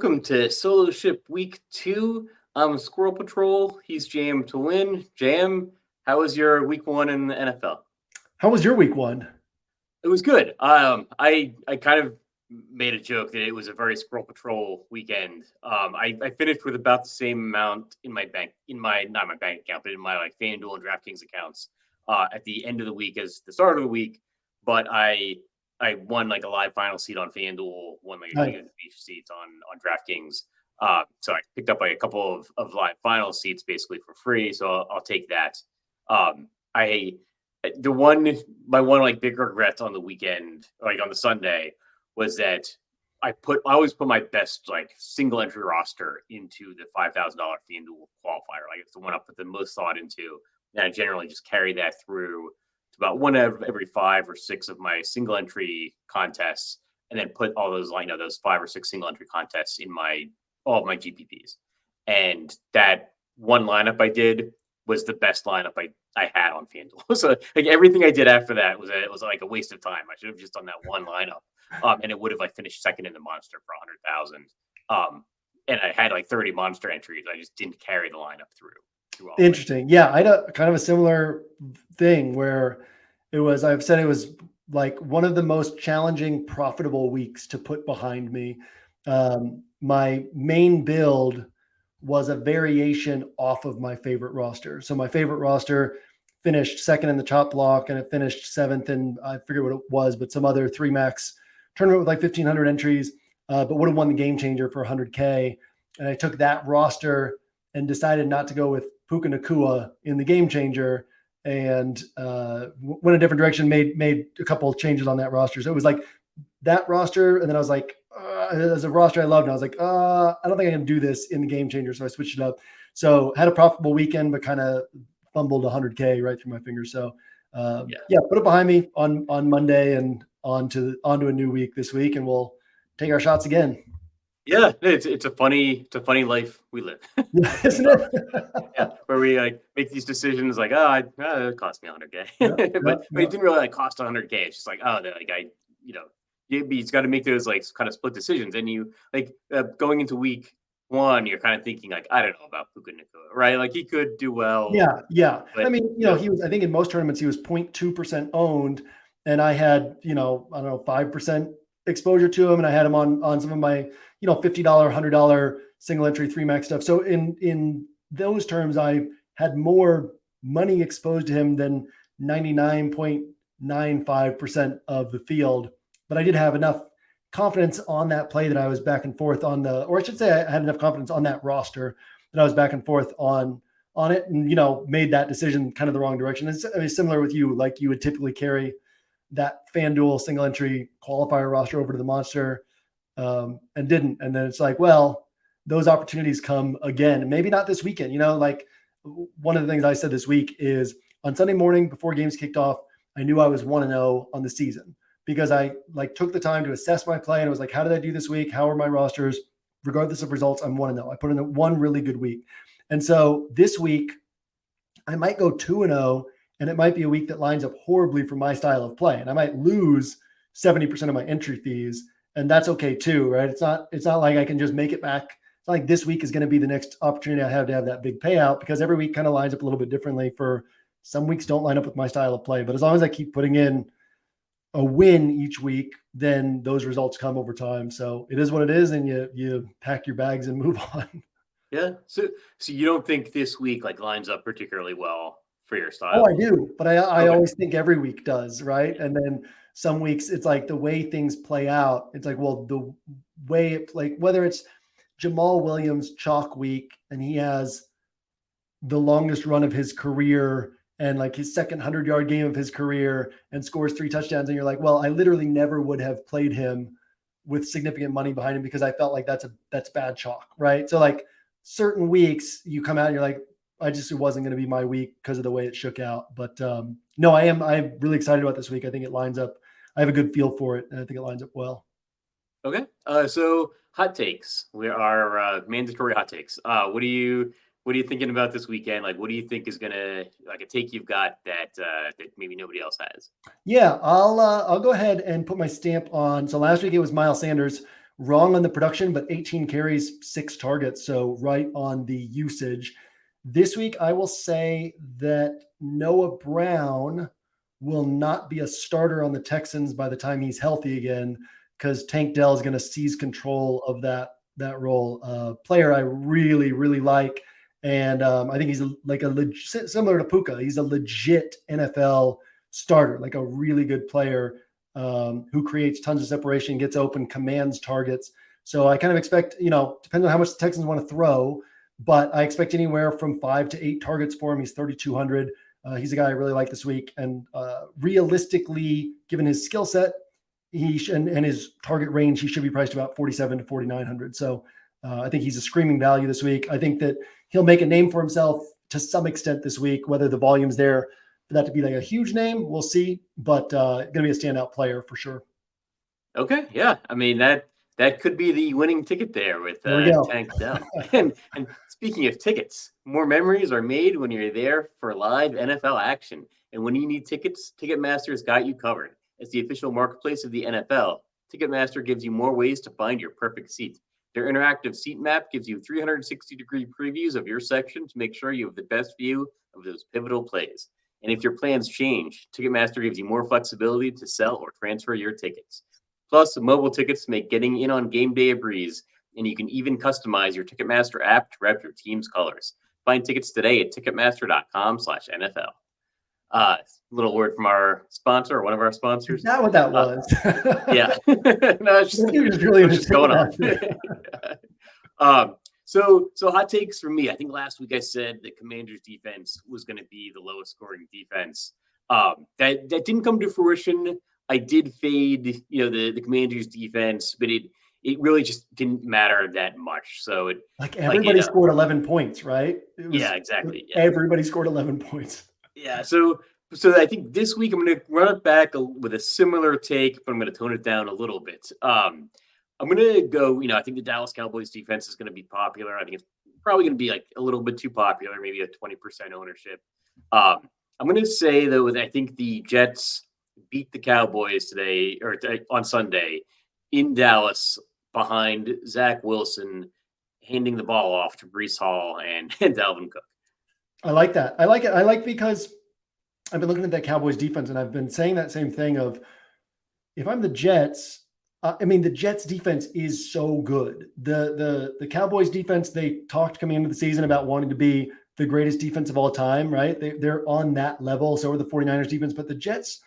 welcome to Solo Ship Week 2. I'm Squirrel Patrol. He's JM to win. JM, how was your week 1 in the NFL? How was your week 1? It was good. I kind of made a joke that it was a very Squirrel Patrol weekend. I finished with about the same amount in my bank, not my bank account, but in my FanDuel and Draftkings accounts at the end of the week as the start of the week. But I won a live final seat on FanDuel, won a King of the Beach seat on DraftKings. So I picked up a couple of live final seats basically for free. So I'll take that. My one big regret on the weekend, on the Sunday, was that I always put my best single entry roster into the $5,000 FanDuel qualifier. It's the one I put the most thought into, and I generally just carry that through to about one every 5 or 6 of my single entry contests, and then put all those those 5 or 6 single entry contests in all of my GPPs. And that one lineup I did was the best lineup I had on FanDuel. So everything I did after that was a waste of time. I should have just done that one lineup, and it would have finished second in the Monster for 100,000. And I had 30 Monster entries. I just didn't carry the lineup through all. Interesting. Yeah, I had a kind of a similar thing where I've said it was one of the most challenging, profitable weeks to put behind me. My main build was a variation off of my favorite roster. So my favorite roster finished second in the chop block, and it finished 7th in, I forget what it was, but some other 3 max tournament with 1,500 entries, but would have won the game changer for 100K. And I took that roster and decided not to go with Puka Nacua in the game changer, and went a different direction, made a couple of changes on that roster. So it was that roster, and then I was as a roster I loved, and I was I don't think I can do this in the game changer, so I switched it up. So had a profitable weekend, but kind of fumbled 100K right through my fingers. So put it behind me on Monday and onto a new week this week, and we'll take our shots again. Yeah, it's a funny life we live, isn't it? Yeah, where we make these decisions it cost me 100K, but it didn't really cost 100K. It's just you've got to make those kind of split decisions, and you going into week 1, you're kind of thinking I don't know about Puka Nacua, right? He could do well. Yeah. But, I mean, he was, I think in most tournaments he was 0.2% owned, and I had I don't know, 5% exposure to him, and I had him on some of my $50, $100 single entry 3 max stuff. So in those terms, I had more money exposed to him than 99.95% of the field. But I did have enough confidence on that play that I was back and forth on or I should say I had enough confidence on that roster that I was back and forth on it, and made that decision kind of the wrong direction. It's similar with you, you would typically carry that FanDuel single entry qualifier roster over to the Monster, and didn't. And then it's those opportunities come again, maybe not this weekend. One of the things I said this week is on Sunday morning before games kicked off, I knew I was 1-0 on the season, because I took the time to assess my play, and it was how did I do this week? How are my rosters? Regardless of results, I'm 1-0. I put in one really good week. And so this week I might go 2-0, and it might be a week that lines up horribly for my style of play, and I might lose 70% of my entry fees, and that's okay too, right? It's not like I can just make it back. It's not like this week is going to be the next opportunity I have to have that big payout, because every week kind of lines up a little bit differently. For some weeks don't line up with my style of play, but as long as I keep putting in a win each week, then those results come over time. So it is what it is, and you pack your bags and move on. Yeah. So you don't think this week lines up particularly well for your style? Oh, I do, but I always think every week does, right? And then some weeks it's the way things play out. It's well, the way it whether it's Jamal Williams chalk week, and he has the longest run of his career, and his second 100-yard game of his career, and scores 3 touchdowns. And you're well, I literally never would have played him with significant money behind him, because I felt that's bad chalk, right? So certain weeks you come out and you're it wasn't going to be my week because of the way it shook out. But no, I'm really excited about this week. I think it lines up. I have a good feel for it, and I think it lines up well. Okay. So hot takes. We are mandatory hot takes. What are you thinking about this weekend? What do you think is gonna a take you've got that maybe nobody else has? Yeah, I'll go ahead and put my stamp on. So last week it was Miles Sanders wrong on the production, but 18 carries, 6 targets. So right on the usage. This week, I will say that Noah Brown will not be a starter on the Texans by the time he's healthy again, because Tank Dell is going to seize control of that role. Player I really, really like. And I think he's similar to Puka. He's a legit NFL starter, like a really good player who creates tons of separation, gets open, commands targets. So I kind of expect, depends on how much the Texans want to throw, but I expect anywhere from 5 to 8 targets for him. He's 3,200. He's a guy I really like this week. And realistically, given his skill set, and his target range, he should be priced about 4,700 to 4,900. So I think he's a screaming value this week. I think that he'll make a name for himself to some extent this week. Whether the volume's there for that to be like a huge name, we'll see. But going to be a standout player for sure. Okay, yeah. I mean that could be the winning ticket there with Tank Dell. and speaking of tickets, more memories are made when you're there for live NFL action. And when you need tickets, Ticketmaster's got you covered. As the official marketplace of the NFL, Ticketmaster gives you more ways to find your perfect seat. Their interactive seat map gives you 360-degree previews of your section to make sure you have the best view of those pivotal plays. And if your plans change, Ticketmaster gives you more flexibility to sell or transfer your tickets. Plus, mobile tickets make getting in on game day a breeze, and you can even customize your Ticketmaster app to rep your team's colors. Find tickets today at Ticketmaster.com/NFL. Little word from our sponsor, or one of our sponsors. Is that what that was? Yeah. No, it's just going on. So hot takes from me. I think last week I said the Commanders defense was going to be the lowest scoring defense. That didn't come to fruition. I did fade, the Commanders defense, but it really just didn't matter that much. So everybody scored 11 points, right? Yeah, exactly. Yeah. Everybody scored 11 points. Yeah. So I think this week I'm going to run it back with a similar take, but I'm going to tone it down a little bit. I'm going to go, I think the Dallas Cowboys defense is going to be popular. I think it's probably going to be like a little bit too popular, maybe a 20% ownership. I'm going to say, though, that I think the Jets beat the Cowboys today or on Sunday in Dallas behind Zach Wilson handing the ball off to Breece Hall and Dalvin Cook. I like that. I like it. I like because I've been looking at that Cowboys defense and I've been saying that same thing of if I'm the Jets, the Jets defense is so good. The Cowboys defense, they talked coming into the season about wanting to be the greatest defense of all time, right? They're on that level. So are the 49ers defense, but the Jets,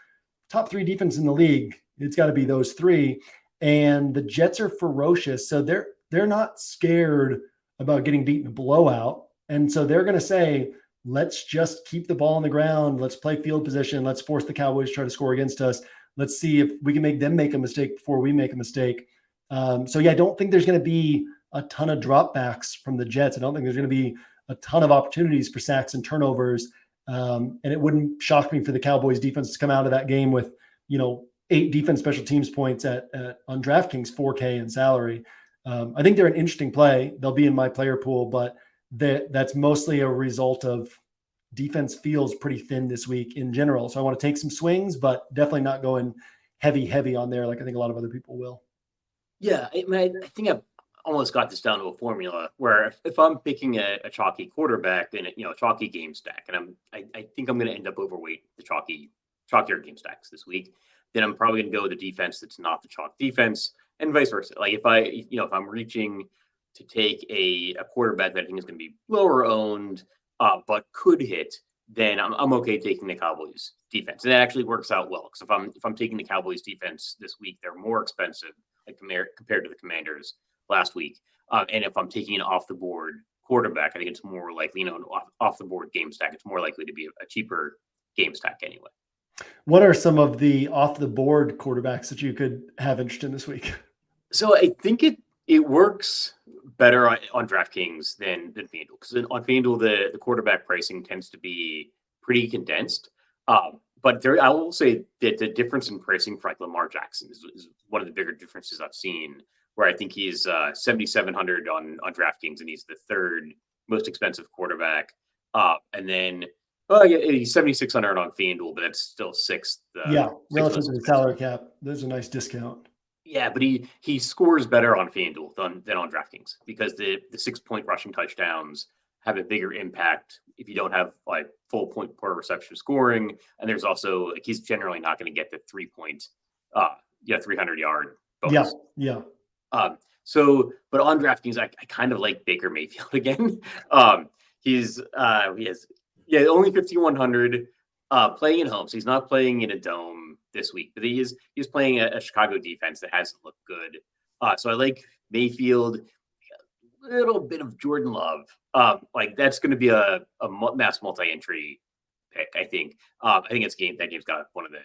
top 3 defense in the league, it's got to be those 3. And the Jets are ferocious. So they're not scared about getting beaten in a blowout. And so they're going to say, let's just keep the ball on the ground. Let's play field position. Let's force the Cowboys to try to score against us. Let's see if we can make them make a mistake before we make a mistake. I don't think there's going to be a ton of dropbacks from the Jets. I don't think there's going to be a ton of opportunities for sacks and turnovers. And it wouldn't shock me for the Cowboys defense to come out of that game with, 8 defense special teams points on DraftKings 4K in salary. I think they're an interesting play. They'll be in my player pool, but that's mostly a result of defense feels pretty thin this week in general. So I want to take some swings, but definitely not going heavy on there like I think a lot of other people will. Yeah, I think I've almost got this down to a formula where if I'm picking a chalky quarterback, then a chalky game stack, and I think I'm going to end up overweight the chalkier game stacks this week, then I'm probably going to go with the defense that's not the chalk defense, and vice versa. Like if I'm reaching to take a quarterback that I think is going to be lower owned, but could hit, then I'm okay taking the Cowboys defense, and that actually works out well because if I'm taking the Cowboys defense this week, they're more expensive compared to the Commanders last week, and if I'm taking an off the board quarterback, I think it's more likely, an off the board game stack. It's more likely to be a cheaper game stack anyway. What are some of the off the board quarterbacks that you could have interest in this week? So I think it works better on DraftKings than FanDuel, because on FanDuel the quarterback pricing tends to be pretty condensed. But I will say that the difference in pricing for like Lamar Jackson is one of the bigger differences I've seen, where I think he's 7,700 on DraftKings, and he's the 3rd most expensive quarterback. And then he's 7,600 on FanDuel, but that's still 6th. Relative to the salary cap, there's a nice discount. Yeah, but he scores better on FanDuel than on DraftKings because the 6 point rushing touchdowns have a bigger impact if you don't have like full point per reception scoring, and there's also like he's generally not going to get the 3 point, 300-yard Yeah, bonus. yeah, But on DraftKings, I kind of like Baker Mayfield again. He's he has only 5,100, playing at home, so he's not playing in a dome this week, but he's playing a Chicago defense that hasn't looked good. So I like Mayfield, a little bit of Jordan Love. Like that's going to be a mass multi-entry pick. I think that game's got one of the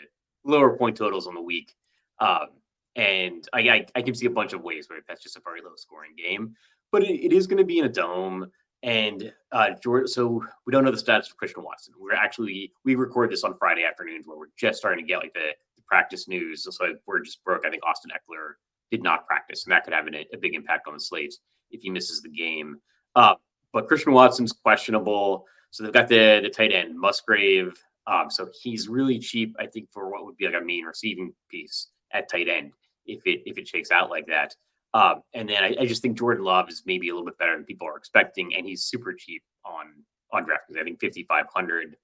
lower point totals on the week. Um, and I can see a bunch of ways where that's just a very low scoring game, but it is going to be in a dome. And so we don't know the status of Christian Watson. We record this on Friday afternoons where we're just starting to get like the practice news. So we're just broke. I think Austin Eckler did not practice, and that could have a big impact on the slate if he misses the game. Uh, but Christian Watson's questionable. So they've got the tight end Musgrave. So he's really cheap, I think, for what would be like a main receiving piece at tight end if it shakes out like that. And then I just think Jordan Love is maybe a little bit better than people are expecting, and he's super cheap on DraftKings. I think 5,500.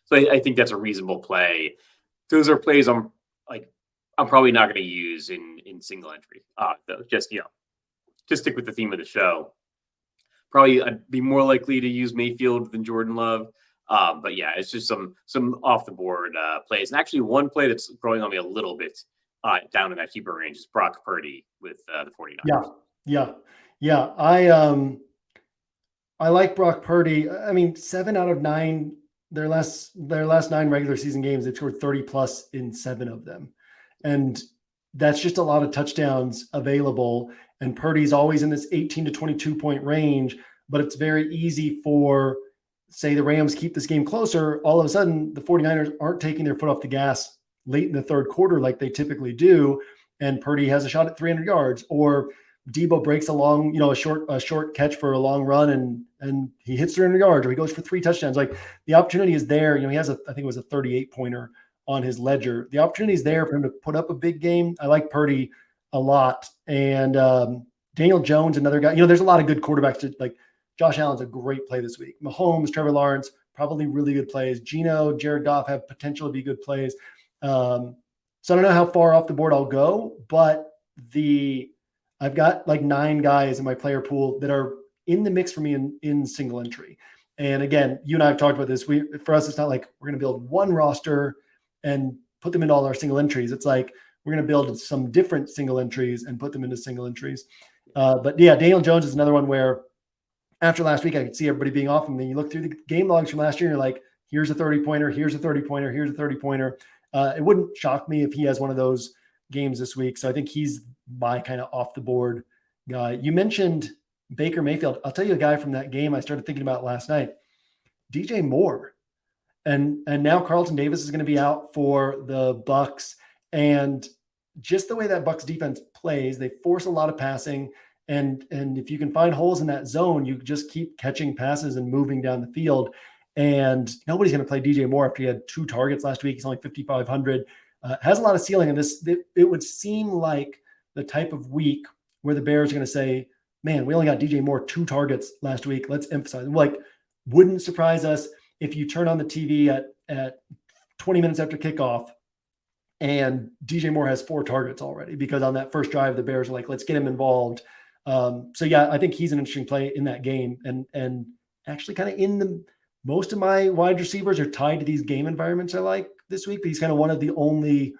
So I think that's a reasonable play. Those are plays I'm probably not going to use in single entry. Though, just stick with the theme of the show. Probably I'd be more likely to use Mayfield than Jordan Love. But yeah, it's just some off the board plays. And actually, one play that's growing on me a little bit down in that cheaper range is Brock Purdy with the 49ers. yeah, yeah, yeah. I like Brock Purdy. I mean, 7 out of 9 their last 9 regular season games, they've scored 30 plus in 7 of them, and that's just a lot of touchdowns available. And Purdy's always in this 18 to 22 point range, but it's very easy for, say, the Rams keep this game closer. All of a sudden, the 49ers aren't taking their foot off the gas late in the third quarter like they typically do, and Purdy has a shot at 300 yards, or Debo breaks along, a short catch for a long run, and he hits 300 yards, or he goes for 3 touchdowns. Like the opportunity is there. He has I think it was a 38 pointer on his ledger. The opportunity is there for him to put up a big game. I like Purdy a lot, and Daniel Jones, another guy. There's a lot of good quarterbacks. Like Josh Allen's a great play this week. Mahomes, Trevor Lawrence, probably really good plays. Geno, Jared Goff have potential to be good plays. So I don't know how far off the board I'll go, but I've got like 9 guys in my player pool that are in the mix for me in single entry. And again, you and I have talked about this. For us, it's not like we're going to build one roster and put them into all our single entries. It's like we're going to build some different single entries and put them into single entries. But yeah, Daniel Jones is another one where after last week, I could see everybody being off. And then you look through the game logs from last year, and you're like, here's a 30-pointer, here's a 30-pointer, here's a 30-pointer. It wouldn't shock me if he has one of those games this week. So I think he's my kind of off the board guy. You mentioned Baker Mayfield. I'll tell you a guy from that game I started thinking about last night, DJ Moore. And now Carlton Davis is going to be out for the Bucs. And just the way that Bucs defense plays, they force a lot of passing. And if you can find holes in that zone, you just keep catching passes and moving down the field. And nobody's going to play DJ Moore after he had 2 targets last week. He's only 5,500. Has a lot of ceiling in this. It would seem like the type of week where the Bears are going to say, man, we only got DJ Moore 2 targets last week. Let's emphasize. Like, wouldn't surprise us if you turn on the TV at 20 minutes after kickoff and DJ Moore has 4 targets already, because on that first drive, the Bears are like, let's get him involved. So yeah, I think he's an interesting play in that game, and actually kind of most of my wide receivers are tied to these game environments I like this week, but he's kind of one of the only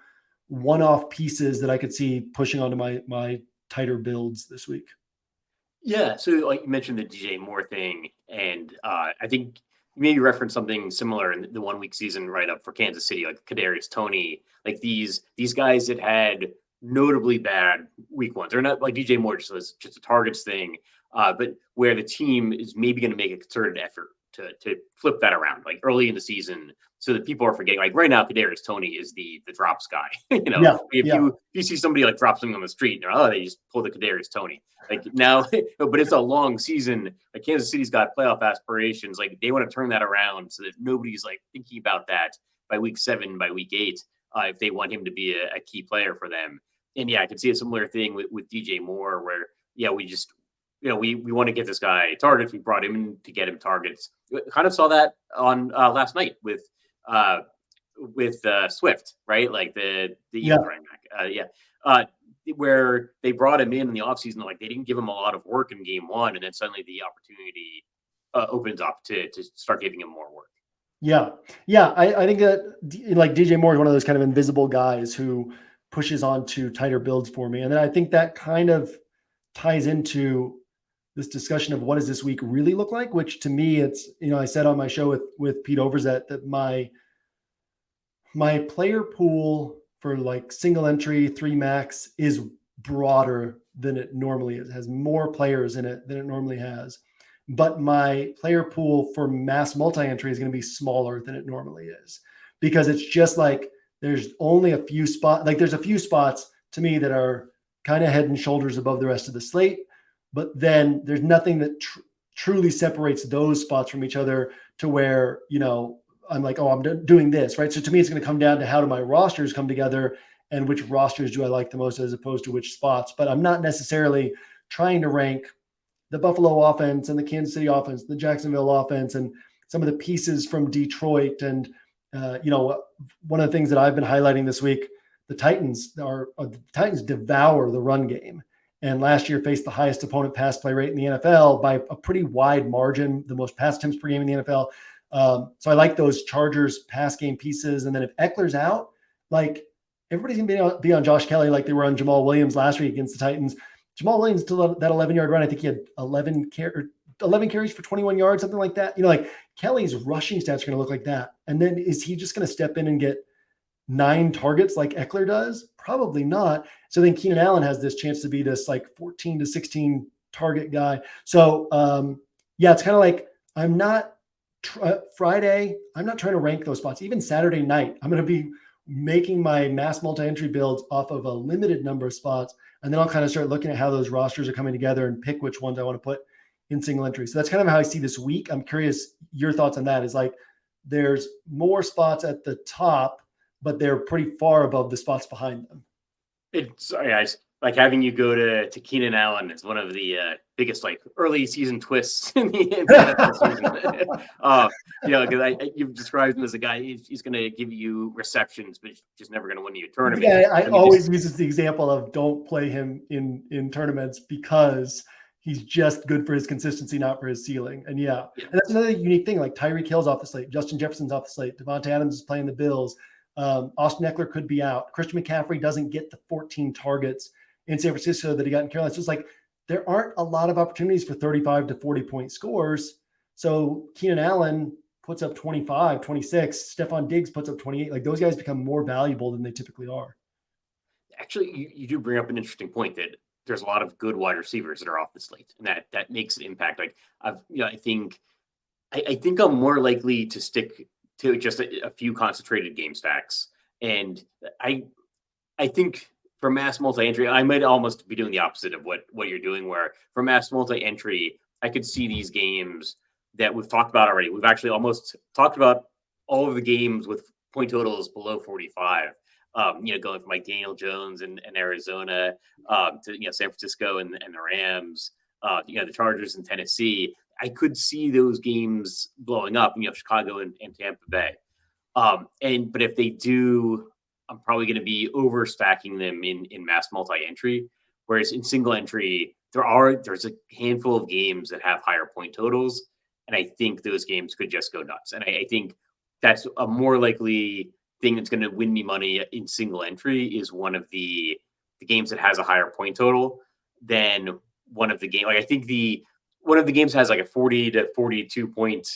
one-off pieces that I could see pushing onto my tighter builds this week. Yeah, so like you mentioned the DJ Moore thing, and I think you maybe referenced something similar in the 1 week season write up for Kansas City, like Kadarius Toney, like these guys that had notably bad week ones. They're not like DJ Moore just a targets thing, but where the team is maybe going to make a concerted effort to flip that around, like early in the season, so that people are forgetting. Like right now, Kadarius Toney is the drops guy. If you see somebody like drop something on the street, and they just pull the Kadarius Toney. Like now, but it's a long season. Like Kansas City's got playoff aspirations. Like they want to turn that around so that nobody's like thinking about that by week 7, by week 8, if they want him to be a key player for them. And yeah, I can see a similar thing with DJ Moore where, yeah, we just, we want to get this guy targets. We brought him in to get him targets. Kind of saw that on last night uh, with Swift, right? Like the Yeah. Eagles running back. Uh, where they brought him in the offseason, like they didn't give him a lot of work in game one, and then suddenly the opportunity opens up to start giving him more work. Yeah. Yeah. I think that like DJ Moore is one of those kind of invisible guys who pushes onto tighter builds for me. And then I think that kind of ties into this discussion of what does this week really look like, which to me, it's, I said on my show with Pete Overzet that my player pool for like single entry 3 max is broader than it normally is, has more players in it than it normally has. But my player pool for mass multi-entry is going to be smaller than it normally is, because it's just like there's only a few spots. Like there's a few spots to me that are kind of head and shoulders above the rest of the slate, but then there's nothing that truly separates those spots from each other to where, I'm like, oh, I'm doing this, right? So to me, it's going to come down to how do my rosters come together and which rosters do I like the most as opposed to which spots. But I'm not necessarily trying to rank the Buffalo offense and the Kansas City offense, the Jacksonville offense, and some of the pieces from Detroit. And, one of the things that I've been highlighting this week, the Titans devour the run game. And last year faced the highest opponent pass play rate in the NFL by a pretty wide margin, the most pass attempts per game in the NFL. So I like those Chargers pass game pieces. And then if Eckler's out, like everybody's going to be on Josh Kelly like they were on Jamal Williams last week against the Titans. Jamal Williams to that 11-yard run, I think he had 11 carries for 21 yards, something like that. Like Kelly's rushing stats are going to look like that. And then is he just going to step in and get 9 targets like Eckler does? Probably not. So then Keenan Allen has this chance to be this like 14 to 16 target guy. So it's kind of like I'm not Friday. I'm not trying to rank those spots. Even Saturday night, I'm going to be making my mass multi-entry builds off of a limited number of spots. And then I'll kind of start looking at how those rosters are coming together and pick which ones I want to put in single entry. So that's kind of how I see this week. I'm curious your thoughts on that. Is like there's more spots at the top, but they're pretty far above the spots behind them. It's like having you go to Keenan Allen is one of the biggest like early season twists in the NFL season. Because you've described him as a guy he's going to give you receptions, but he's just never going to win you a tournament. Yeah, I always use the example of don't play him in tournaments because he's just good for his consistency, not for his ceiling. And and that's another unique thing. Like Tyreek Hill's off the slate, Justin Jefferson's off the slate, Devontae Adams is playing the Bills. Austin Eckler could be out. Christian McCaffrey doesn't get the 14 targets in San Francisco that he got in Carolina. So it's like there aren't a lot of opportunities for 35 to 40 point scores. So Keenan Allen puts up 25, 26. Stephon Diggs puts up 28. Like those guys become more valuable than they typically are. Actually, you do bring up an interesting point that there's a lot of good wide receivers that are off the slate, and that makes an impact. Like I think I'm more likely to stick to just a few concentrated game stacks. And I think for mass multi-entry, I might almost be doing the opposite of what you're doing, where for mass multi-entry, I could see these games that we've talked about already. We've actually almost talked about all of the games with point totals below 45. Going from like Daniel Jones and Arizona to San Francisco and the Rams, the Chargers and Tennessee. I could see those games blowing up, Chicago and Tampa Bay. But if they do, I'm probably going to be overstacking them in mass multi-entry. Whereas in single entry, there's a handful of games that have higher point totals. And I think those games could just go nuts. And I think that's a more likely thing that's going to win me money in single entry is one of the games that has a higher point total than one of the game. Like I think one of the games has like a 40 to 42 point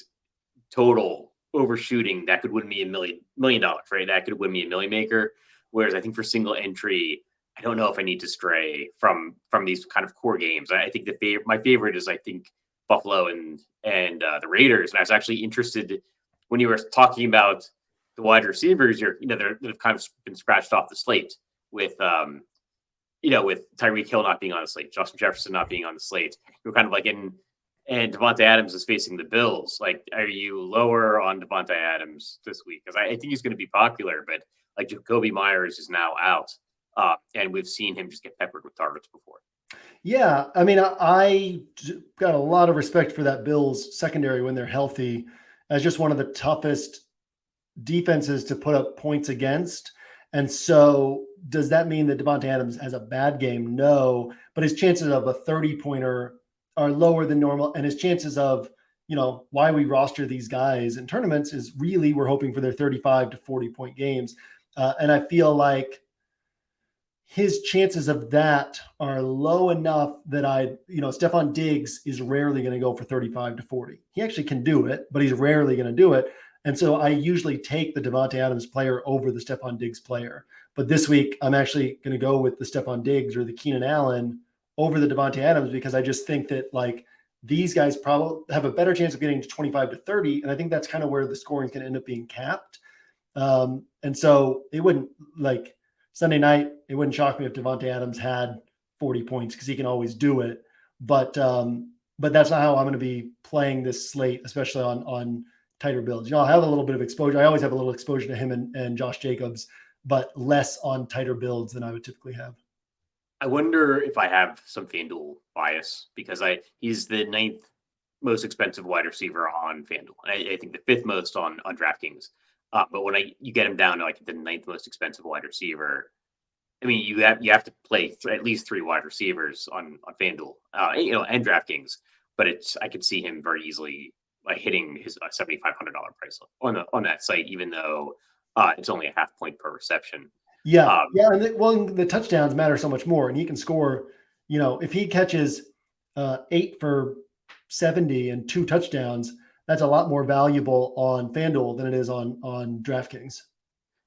total overshooting that could win me $1 million, right? That could win me a million maker. Whereas I think for single entry, I don't know if I need to stray from these kind of core games. I think my favorite is I think Buffalo and the Raiders. And I was actually interested when you were talking about the wide receivers. They've kind of been scratched off the slate with with Tyreek Hill not being on the slate, Justin Jefferson not being on the slate. You're kind of like and Devontae Adams is facing the Bills. Like, are you lower on Devontae Adams this week? Because I think he's going to be popular, but like Jacoby Myers is now out. And we've seen him just get peppered with targets before. Yeah, I mean, I got a lot of respect for that Bills secondary when they're healthy, as just one of the toughest defenses to put up points against. And so, does that mean that Devontae Adams has a bad game? No, but his chances of a 30-pointer are lower than normal, and his chances of, why we roster these guys in tournaments is really we're hoping for their 35 to 40-point games, and I feel like his chances of that are low enough that Stephon Diggs is rarely going to go for 35 to 40. He actually can do it, but he's rarely going to do it. And so I usually take the Devontae Adams player over the Stephon Diggs player. But this week, I'm actually going to go with the Stephon Diggs or the Keenan Allen over the Devontae Adams, because I just think that these guys probably have a better chance of getting to 25 to 30. And I think that's kind of where the scoring is going to end up being capped. And so it wouldn't Sunday night, it wouldn't shock me if Devontae Adams had 40 points, because he can always do it. But that's not how I'm going to be playing this slate, especially on tighter builds. I have a little bit of exposure. I always have a little exposure to him and Josh Jacobs, but less on tighter builds than I would typically have. I wonder if I have some FanDuel bias, because he's the 9th most expensive wide receiver on FanDuel. I think the 5th most on DraftKings. But when you get him down to the 9th most expensive wide receiver, I mean, you have to play at least 3 wide receivers on FanDuel, and DraftKings. But I could see him very easily hitting his $7,500 price on that site, even though it's only a half point per reception. Yeah, and the touchdowns matter so much more, and he can score. If he catches 8 for 70 and 2 touchdowns, that's a lot more valuable on FanDuel than it is on DraftKings.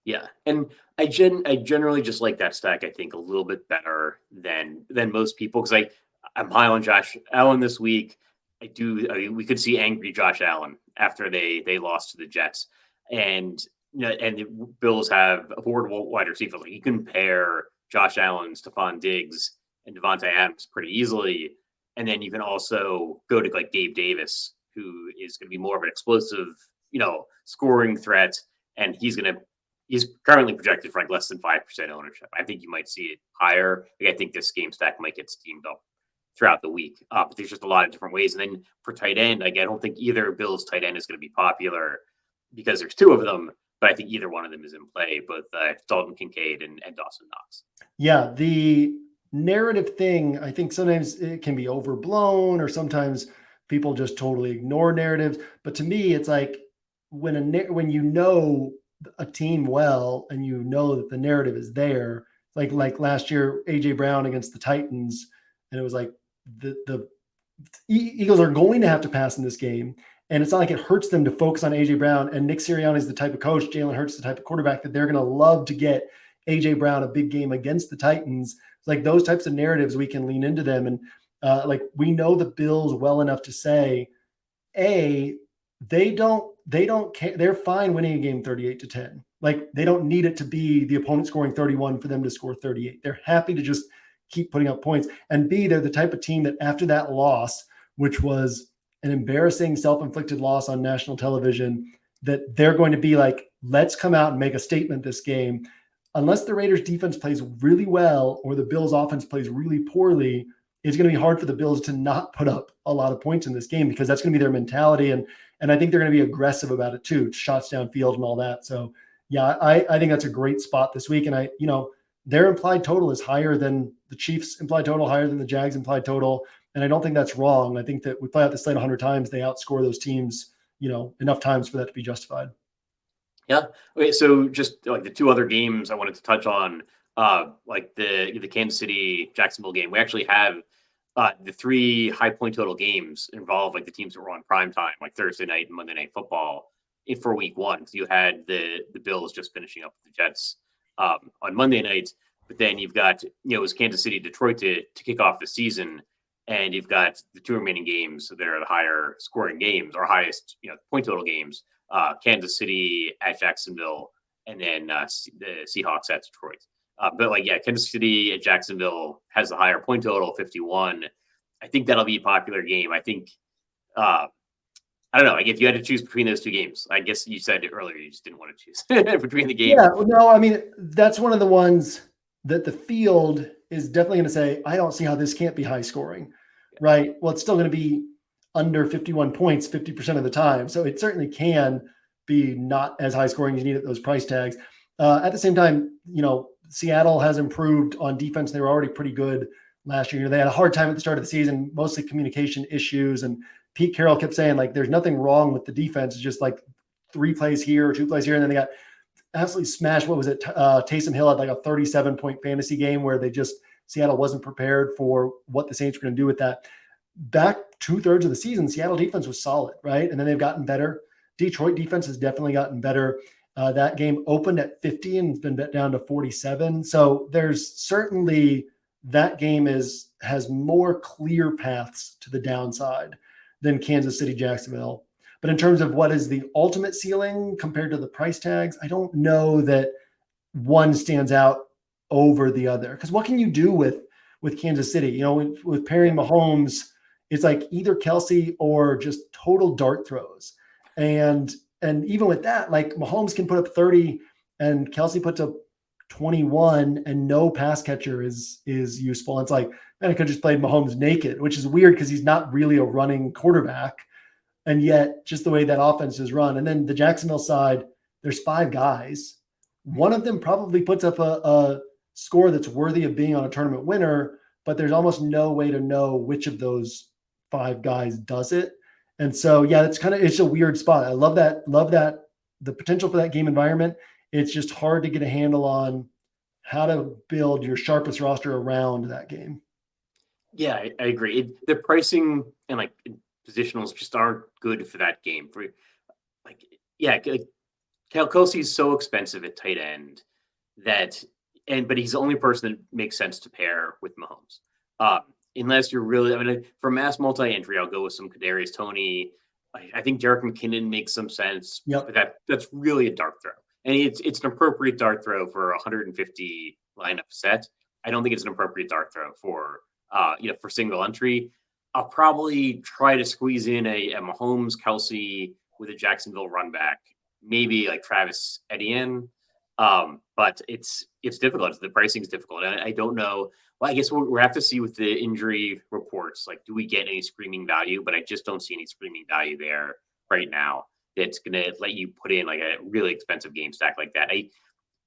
Yeah, and I generally just like that stack, I think, a little bit better than most people, because I'm high on Josh Allen this week. We could see angry Josh Allen after they lost to the Jets, and the Bills have affordable wide receivers. You can pair Josh Allen, Stephon Diggs, and Devontae Adams pretty easily, and then you can also go to Gabe Davis, who is going to be more of an explosive, scoring threat, and he's currently projected for less than 5% ownership. I think you might see it higher. I think this game stack might get steamed up throughout the week. But there's just a lot of different ways. And then for tight end, I don't think either Bills tight end is going to be popular, because there's 2 of them, but I think either one of them is in play, both Dalton Kincaid and Dawson Knox. Yeah, the narrative thing, I think sometimes it can be overblown, or sometimes people just totally ignore narratives. But to me, it's when a team well, and that the narrative is there, like last year, AJ Brown against the Titans, and it was the Eagles are going to have to pass in this game, and it's not like it hurts them to focus on AJ Brown. And Nick Sirianni is the type of coach, Jalen Hurts the type of quarterback, that they're going to love to get AJ Brown a big game against the Titans. Those types of narratives, we can lean into them, and we know the Bills well enough to say, they don't care. They're fine winning a game 38-10. They don't need it to be the opponent scoring 31 for them to score 38. They're happy to just keep putting up points. And B, they're the type of team that after that loss, which was an embarrassing self-inflicted loss on national television, that they're going to be let's come out and make a statement this game. Unless the Raiders defense plays really well or the Bills offense plays really poorly, it's going to be hard for the Bills to not put up a lot of points in this game, because that's going to be their mentality. And I think they're going to be aggressive about it too, shots downfield and all that. So yeah, I think that's a great spot this week. And their implied total is higher than the Chiefs' implied total, higher than the Jags' implied total. And I don't think that's wrong. I think that we play out the slate 100 times, they outscore those teams, enough times for that to be justified. Yeah. Okay. So just the 2 other games I wanted to touch on, the Kansas City Jacksonville game. We actually have the 3 high point total games involve the teams that were on prime time, Thursday night and Monday Night Football for week 1. So you had the Bills just finishing up with the Jets on Monday night, but then you've got it was Kansas City Detroit to kick off the season, and you've got the 2 remaining games that are the higher scoring games, or highest point total games. Kansas City at Jacksonville, and then the Seahawks at Detroit. But Kansas City at Jacksonville has the higher point total, 51. I think that'll be a popular game. I think, I don't know, if you had to choose between those 2 games, I guess you said it earlier, you just didn't want to choose between the games. Yeah, no, I mean, that's one of the ones that the field is definitely going to say, I don't see how this can't be high scoring, Yeah. right? Well, it's still going to be under 51 points 50% of the time. So it certainly can be not as high scoring as you need at those price tags. At the same time, Seattle has improved on defense. They were already pretty good last year. They had a hard time at the start of the season, mostly communication issues. And Pete Carroll kept saying, like, there's nothing wrong with the defense. It's just like 3 plays here, 2 plays here. And then they got absolutely smashed. What was it? Taysom Hill had like a 37-point fantasy game where Seattle wasn't prepared for what the Saints were going to do with that. Back 2/3 of the season, Seattle defense was solid, right? And then they've gotten better. Detroit defense has definitely gotten better. That game opened at 50 and it's been bet down to 47. So there's certainly that game has more clear paths to the downside than Kansas City, Jacksonville. But in terms of what is the ultimate ceiling compared to the price tags, I don't know that one stands out over the other. Because what can you do with Kansas City? With pairing Mahomes, it's like either Kelsey or just total dart throws. And even with that, like Mahomes can put up 30 and Kelsey puts up 21 and no pass catcher is useful. And it's like, man, I could just played Mahomes naked, which is weird because he's not really a running quarterback. And yet just the way that offense is run. And then the Jacksonville side, there's 5 guys. One of them probably puts up a score that's worthy of being on a tournament winner, but there's almost no way to know which of those 5 guys does it. And so, yeah, it's a weird spot. I love that the potential for that game environment. It's just hard to get a handle on how to build your sharpest roster around that game. Yeah, I agree. The pricing and like positionals just aren't good for that game. Kelsey's so expensive at tight end but he's the only person that makes sense to pair with Mahomes. Unless you're really, for mass multi-entry, I'll go with some Kadarius Toney. I think Jerick McKinnon makes some sense, Yep. but that's really a dart throw. And it's an appropriate dart throw for a 150 lineup set. I don't think it's an appropriate dart throw for single entry. I'll probably try to squeeze in a Mahomes, Kelsey with a Jacksonville run back, maybe like Travis Etienne. But it's difficult. The pricing is difficult. I don't know. Well, I guess we'll have to see with the injury reports. Like, do we get any screaming value? But I just don't see any screaming value there right now. That's going to let you put in like a really expensive game stack like that.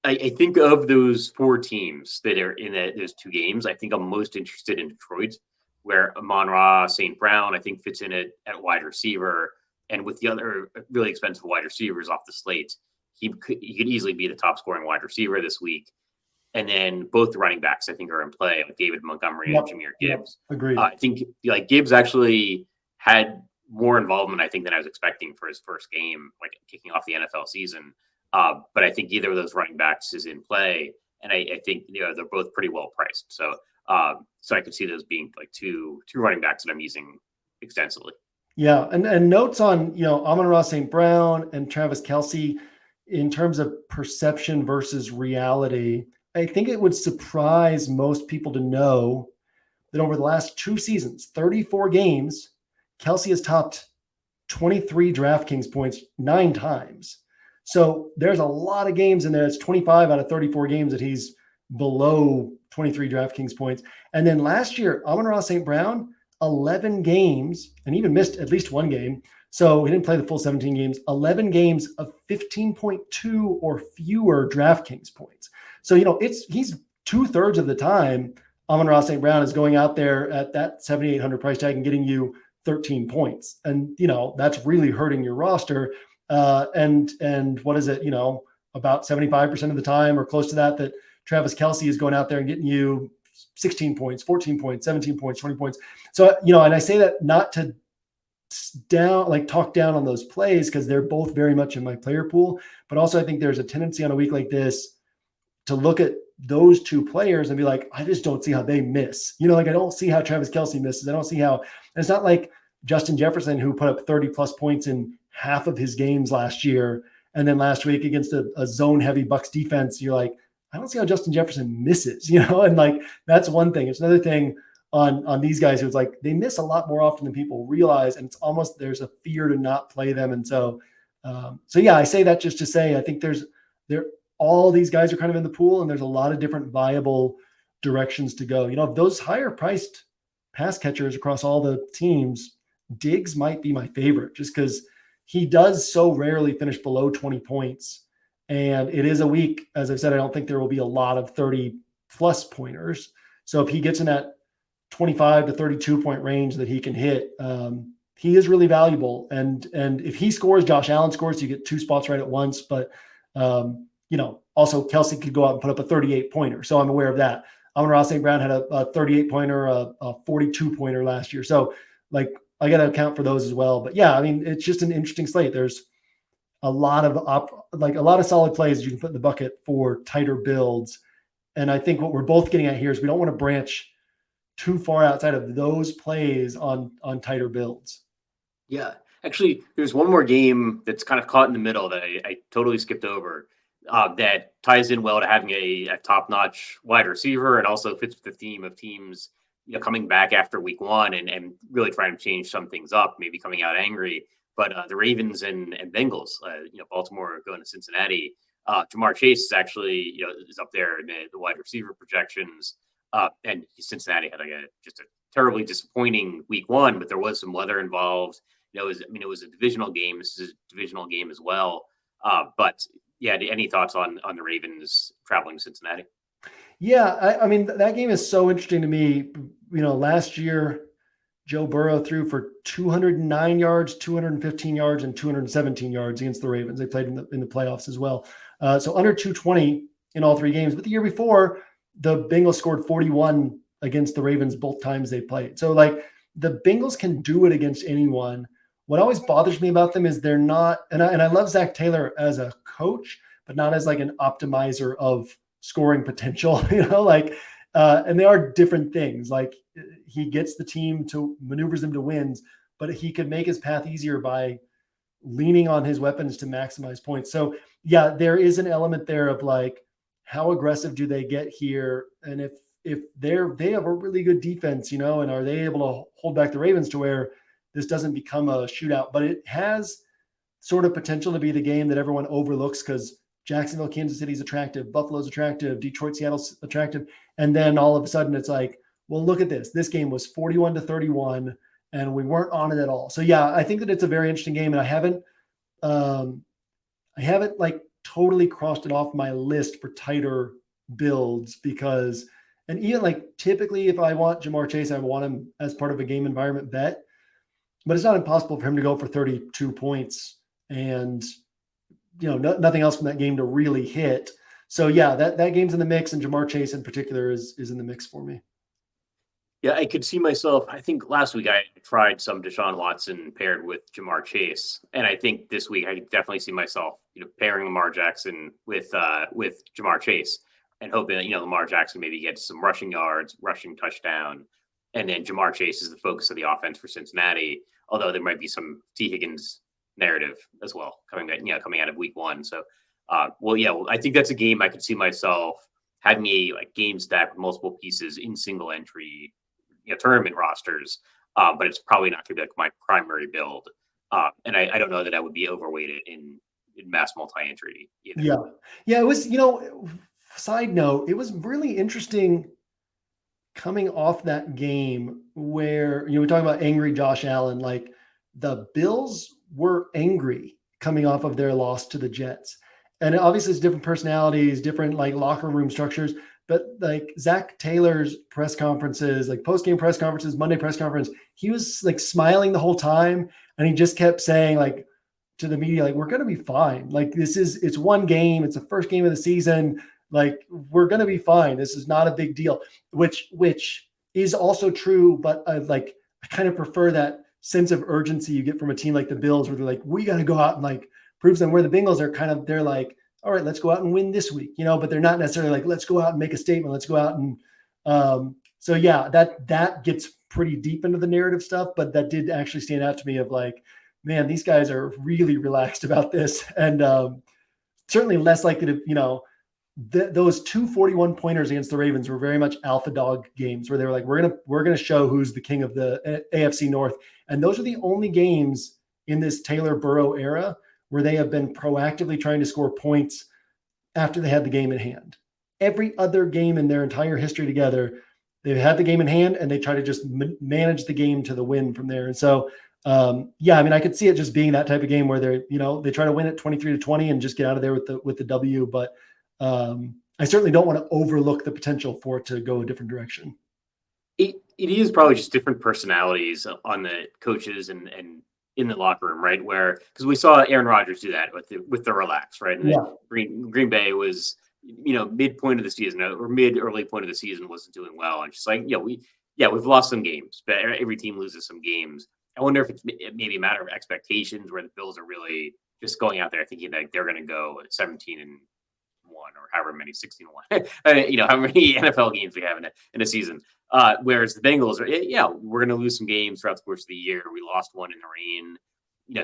I think of those 4 teams that are in those 2 games, I think I'm most interested in Detroit, where Amon-Ra St. Brown, I think, fits in at wide receiver. And with the other really expensive wide receivers off the slate, he could easily be the top scoring wide receiver this week. And then both the running backs, I think, are in play, like David Montgomery and Jahmyr Gibbs. Agreed. I think Gibbs actually had more involvement, I think, than I was expecting for his first game, like kicking off the NFL season. But I think either of those running backs is in play, and I think they're both pretty well priced. So I could see those being like two running backs that I'm using extensively. Yeah, and notes on Amon-Ra St. Brown and Travis Kelsey in terms of perception versus reality. I think it would surprise most people to know that over the last 2 seasons, 34 games, Kelsey has topped 23 DraftKings points 9 times. So there's a lot of games in there. It's 25 out of 34 games that he's below 23 DraftKings points. And then last year, Amon-Ra St. Brown, 11 games, and even missed at least 1 game. So he didn't play the full 17 games, 11 games of 15.2 or fewer DraftKings points. So, he's 2/3 of the time, Amon-Ra St. Brown is going out there at that 7,800 price tag and getting you 13 points. And, that's really hurting your roster. And what is it, about 75% of the time or close to that Travis Kelsey is going out there and getting you 16 points, 14 points, 17 points, 20 points. So, and I say that not to talk down on those plays because they're both very much in my player pool, but also I think there's a tendency on a week like this to look at those 2 players and be like, I just don't see how they miss. I don't see how Travis Kelsey misses. I don't see how. It's not like Justin Jefferson, who put up 30 plus points in half of his games last year. And then last week against a zone heavy Bucs defense, you're like, I don't see how Justin Jefferson misses, and like, that's one thing. It's another thing on these guys who's like, they miss a lot more often than people realize. And it's almost, there's a fear to not play them. And so yeah, I say that just to say, I think all these guys are kind of in the pool, and there's a lot of different viable directions to go. Those higher priced pass catchers across all the teams, Diggs might be my favorite just because he does so rarely finish below 20 points. And it is a week, as I've said, I don't think there will be a lot of 30 plus pointers. So if he gets in that 25 to 32 point range that he can hit, he is really valuable. And if he scores, Josh Allen scores, you get 2 spots right at once. But, also Kelsey could go out and put up a 38 pointer. So I'm aware of that. Amon-Ra St. Brown had a 38 pointer, a 42 pointer last year. So I got to account for those as well. But yeah, I mean, it's just an interesting slate. There's a lot of solid plays you can put in the bucket for tighter builds. And I think what we're both getting at here is we don't want to branch too far outside of those plays on tighter builds. Yeah. Actually, there's one more game that's kind of caught in the middle that I totally skipped over that ties in well to having a top-notch wide receiver and also fits with the theme of teams coming back after week 1 and really trying to change some things up, maybe coming out angry. But the Ravens and Bengals, Baltimore going to Cincinnati. Jamar Chase is actually is up there in the wide receiver projections. And Cincinnati had just a terribly disappointing week 1, but there was some weather involved. It was a divisional game. This is a divisional game as well. But yeah, any thoughts on the Ravens traveling to Cincinnati? Yeah, I mean, that game is so interesting to me. Last year, Joe Burrow threw for 209 yards, 215 yards, and 217 yards against the Ravens. They played in the playoffs as well. So under 220 in all 3 games. But the year before, the Bengals scored 41 against the Ravens both times they played. So the Bengals can do it against anyone. What always bothers me about them is they're not, and I love Zach Taylor as a coach, but not as an optimizer of scoring potential, and they are different things. He gets the team to maneuvers them to wins, but he could make his path easier by leaning on his weapons to maximize points. So yeah, there is an element there of how aggressive do they get here? And if they have a really good defense, and are they able to hold back the Ravens to where this doesn't become a shootout? But it has sort of potential to be the game that everyone overlooks because Jacksonville, Kansas City is attractive, Buffalo's attractive, Detroit, Seattle's attractive. And then all of a sudden it's well, look at this. This game was 41-31 and we weren't on it at all. So yeah, I think that it's a very interesting game, and I haven't totally crossed it off my list for tighter builds because, and even typically if I want Jamar Chase, I want him as part of a game environment bet, but it's not impossible for him to go for 32 points and nothing else from that game to really hit. So yeah, that game's in the mix, and Jamar Chase in particular is in the mix for me. Yeah, I could see myself. I think last week I tried some Deshaun Watson paired with Jamar Chase, and I think this week I could definitely see myself, pairing Lamar Jackson with Jamar Chase, and hoping that Lamar Jackson maybe gets some rushing yards, rushing touchdown, and then Jamar Chase is the focus of the offense for Cincinnati. Although there might be some T. Higgins narrative as well coming out of week 1. So, I think that's a game I could see myself having a game stack with multiple pieces in single entry tournament rosters, but it's probably not going to be my primary build. And I don't know that I would be overweighted in mass multi-entry either. Yeah. It was, side note, it was really interesting coming off that game where, we talk about angry Josh Allen, the Bills were angry coming off of their loss to the Jets. And obviously it's different personalities, different locker room structures. But Zach Taylor's press conferences, post-game press conferences, Monday press conference, he was smiling the whole time. And he just kept saying to the media, we're going to be fine. It's one game. It's the first game of the season. We're going to be fine. This is not a big deal, which is also true. But I kind of prefer that sense of urgency you get from a team like the Bills where they're we got to go out and prove them, where the Bengals are they're all right, let's go out and win this week, but they're not necessarily let's go out and make a statement. Let's go out and so yeah, that gets pretty deep into the narrative stuff, but that did actually stand out to me of man, these guys are really relaxed about this, and certainly less likely to, those 241 pointers against the Ravens were very much alpha dog games where they were we're gonna show who's the king of the AFC North, and those are the only games in this Taylor Burrow era where they have been proactively trying to score points after they had the game in hand. Every other game in their entire history together, they've had the game in hand and they try to just manage the game to the win from there. And so, yeah, I mean, I could see it just being that type of game where they're, they try to win it 23-20 and just get out of there with the W. But I certainly don't want to overlook the potential for it to go a different direction. It is probably just different personalities on the coaches and in the locker room, right? Where because we saw Aaron Rodgers do that with the relax, right? And Yeah. Green Bay was midpoint of the season or mid early point of the season wasn't doing well, and just like we've lost some games, but every team loses some games. I wonder if it's maybe a matter of expectations where the Bills are really just going out there thinking that they're going to go 17-1 or however many 16-1, how many NFL games we have in a season. Whereas the Bengals are, we're going to lose some games throughout the course of the year. We lost one in the rain,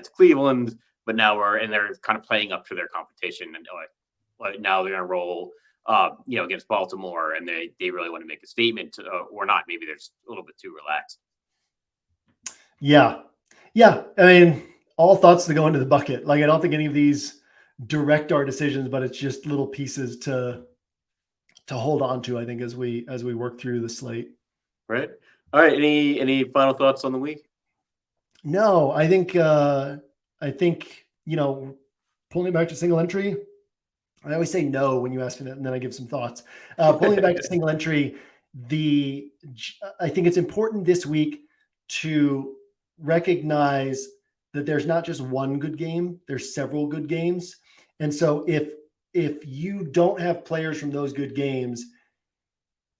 to Cleveland, but now they're kind of playing up to their competition, and now they're going to roll, against Baltimore, and they really want to make a statement, or not. Maybe they're just a little bit too relaxed. Yeah. I mean, all thoughts to go into the bucket. Like, I don't think any of these direct our decisions, but it's just little pieces to hold on to, I think, as we work through the slate. Right. All right. Any final thoughts on the week? No, I think pulling it back to single entry. I always say no when you ask me that, and then I give some thoughts. Pulling it back to single entry, I think it's important this week to recognize that there's not just one good game, there's several good games. And so if you don't have players from those good games,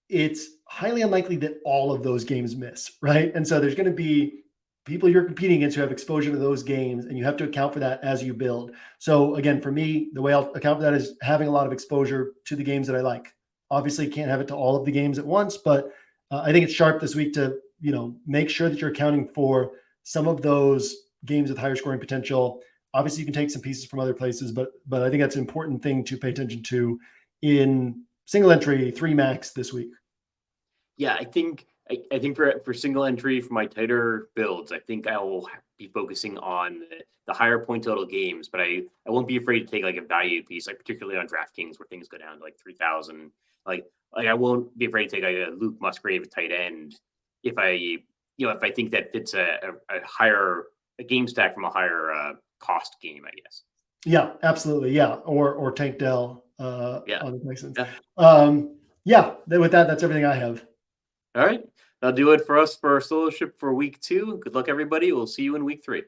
it's highly unlikely that all of those games miss, right? And so there's going to be people you're competing against who have exposure to those games, and you have to account for that as you build. So again, for me, the way I'll account for that is having a lot of exposure to the games that I like. Obviously, can't have it to all of the games at once, but I think it's sharp this week to make sure that you're accounting for some of those games with higher scoring potential. Obviously, you can take some pieces from other places, but I think that's an important thing to pay attention to in single entry 3 max this week. Yeah, I think for single entry for my tighter builds, I think I will be focusing on the higher point total games, but I won't be afraid to take like a value piece, like particularly on DraftKings where things go down to like 3,000. Like I won't be afraid to take a Luke Musgrave tight end if I think that fits a higher game stack from a higher cost game, I guess. Yeah, absolutely. Yeah, or Tank Dell on the Texans. With that, that's everything I have. All right. That'll do it for us for our soloship for week 2. Good luck, everybody. We'll see you in week 3.